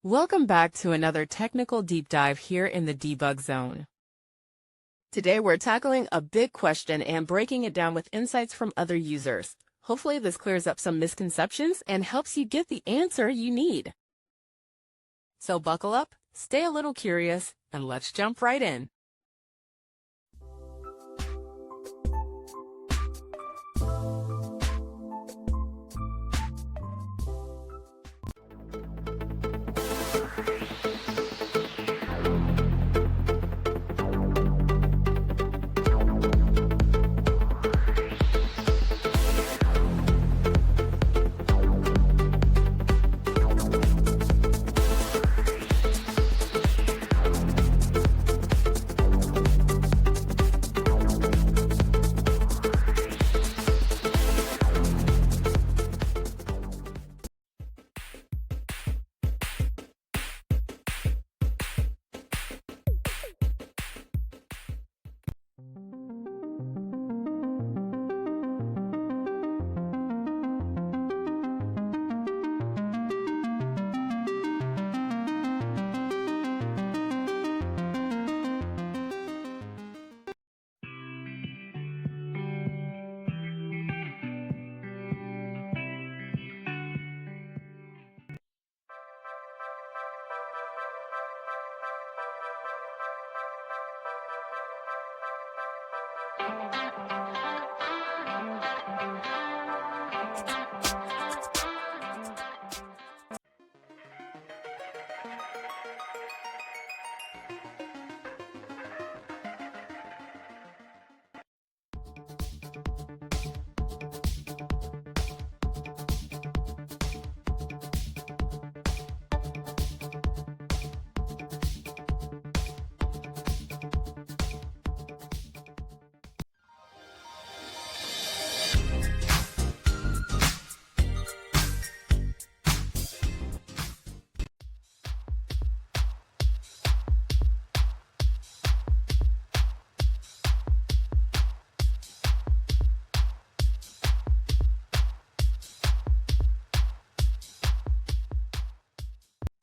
Welcome back to another technical deep dive here in the debug zone. Today we're tackling a big question and breaking it down with insights from other users. Hopefully this clears up some misconceptions and helps you get the answer you need. So buckle up, stay a little curious, and let's jump right in.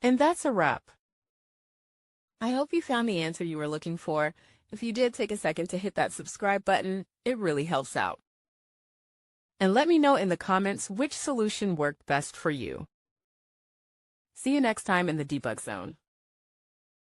And that's a wrap. I hope you found the answer you were looking for. If you did, take a second to hit that subscribe button. It really helps out. And let me know in the comments which solution worked best for you. See you next time in the debug zone.